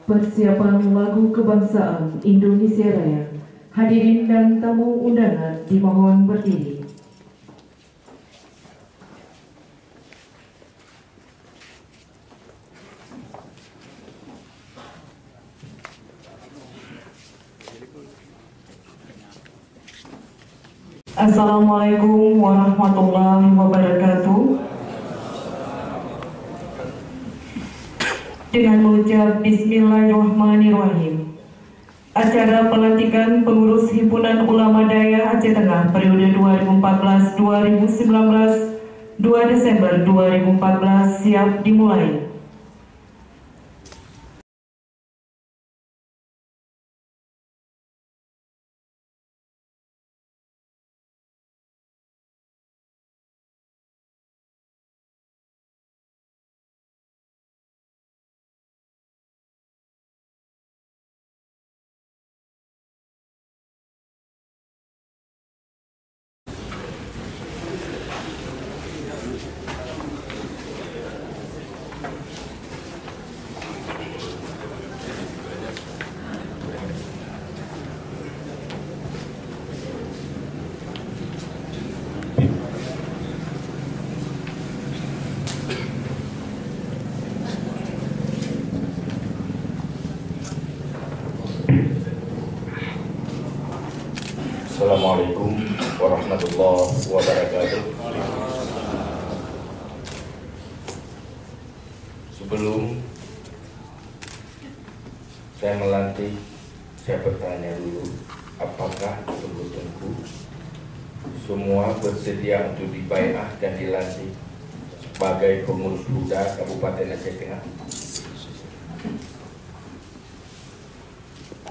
Persiapan lagu kebangsaan Indonesia Raya. Hadirin dan tamu undangan dimohon berdiri. Assalamualaikum warahmatullahi wabarakatuh. Dengan mengucap Bismillahirrahmanirrahim, acara pelantikan pengurus Himpunan Ulama Daya Aceh Tengah periode 2014-2019 2 Desember 2014 siap dimulai. Assalamualaikum warahmatullahi wabarakatuh. Sebelum saya melantik, saya bertanya dulu, apakah tunggu-tunggu semua bersedia untuk dibaiat dan dilantik sebagai pengurus Huda Kabupaten Aceh Tengah?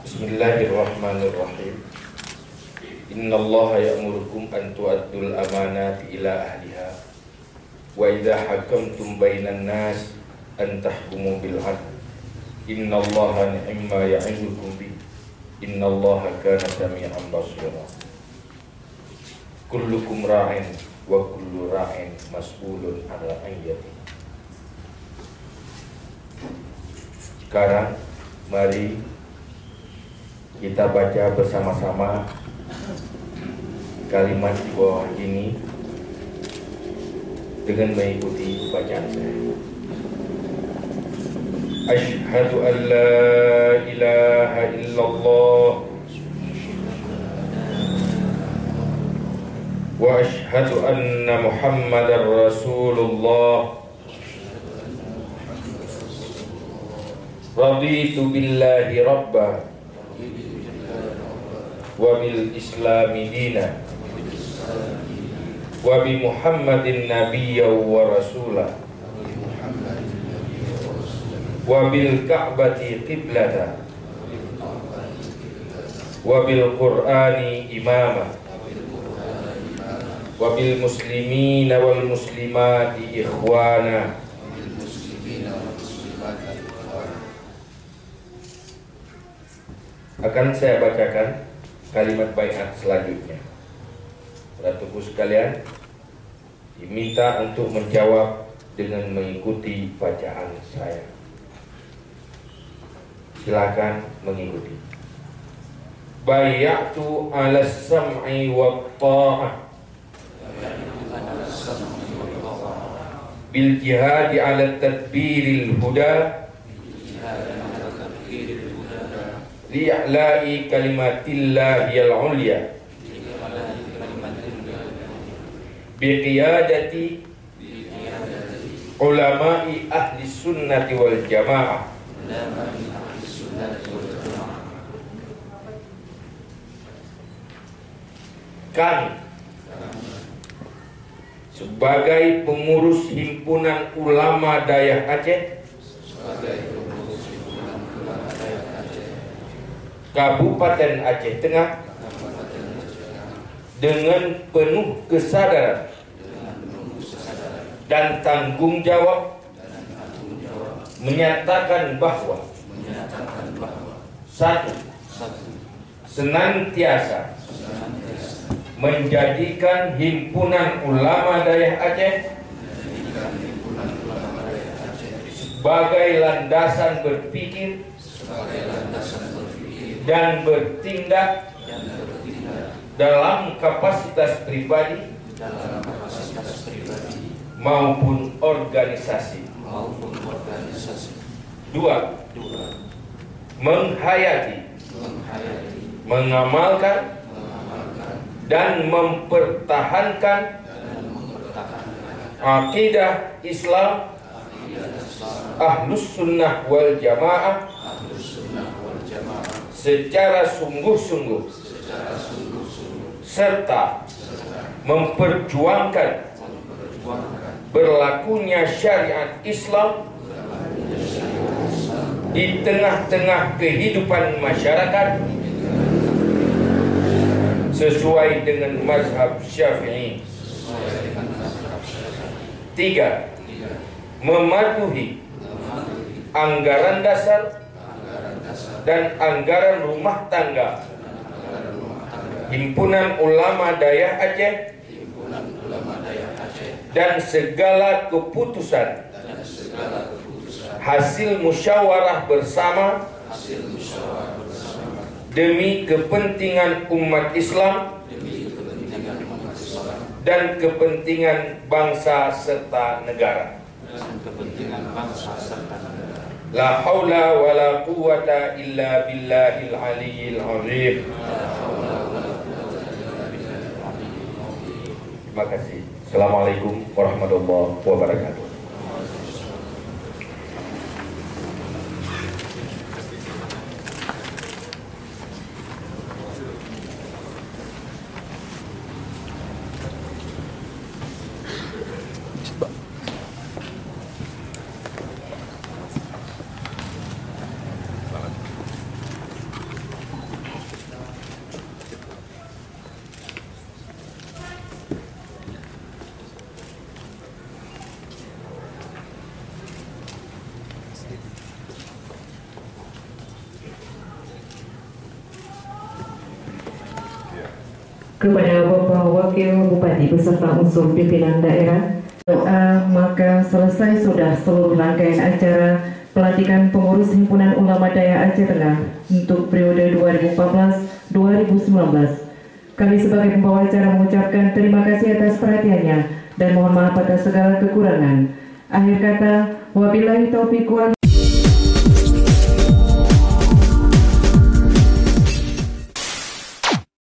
Bismillahirrahmanirrahim. Innallaha ya'murukum an tu'addul amanati ila ahliha wa idza hakamtum bainan nas an tahkumu bil 'adl. Innallaha ni'ma ya'idukum bi. Innallaha kana sami'an basira. Kullukum ra'in wa kullu ra'in mas'ulun 'an ra'iyati. Sekarang mari kita baca bersama-sama kalimat di bawah ini dengan mengikuti bacaan saya. Asyhadu an la ilaha illallah wa asyhadu anna Muhammadar Rasulullah. Raditu billahi rabba wa bil islami dina wa bi Muhammadin nabiyya wa rasulah wa bil ka'bati qiblata wa bil qur'ani imama wa bil muslimina wal muslimati ikhwana. Akan saya bacakan kalimat baiat selanjutnya. Para tunggu sekalian, diminta untuk menjawab dengan mengikuti bacaan saya. Silakan mengikuti. Bayatu 'ala sam'i wa ta'ah bil jihadi 'ala tadbiril huda li'la'i kalimatillahil 'ulya biqiyadati ulama'i ahli sunnati wal jamaah. Kami sebagai pengurus Himpunan Ulama Daya Aceh Kabupaten Aceh Tengah dengan penuh kesadaran dan tanggung jawab menyatakan bahwa satu, senantiasa menjadikan Himpunan Ulama Daya Aceh sebagai landasan berpikir dan bertindak dalam kapasitas pribadi maupun organisasi. Dua, menghayati, mengamalkan dan mempertahankan akidah Islam Ahlus Sunnah wal Jamaah secara sungguh-sungguh serta memperjuangkan berlakunya syariat Islam di tengah-tengah kehidupan masyarakat sesuai dengan mazhab Syafi'i. Tiga, mematuhi anggaran dasar dan anggaran rumah tangga Himpunan Ulama Daya Aceh dan segala keputusan hasil musyawarah bersama demi kepentingan umat Islam dan kepentingan bangsa serta negara. La haula wa la quwwata illa billahil aliyyil azim. Terima kasih. Assalamualaikum warahmatullahi wabarakatuh. Kepada Bapak Wakil Bupati beserta unsur pimpinan daerah, doa maka selesai sudah seluruh rangkaian acara pelantikan pengurus Himpunan Ulama Daya Aceh Tengah untuk periode 2014-2019. Kami sebagai pembawa acara mengucapkan terima kasih atas perhatiannya dan mohon maaf atas segala kekurangan. Akhir kata, wabillahi taufiq wal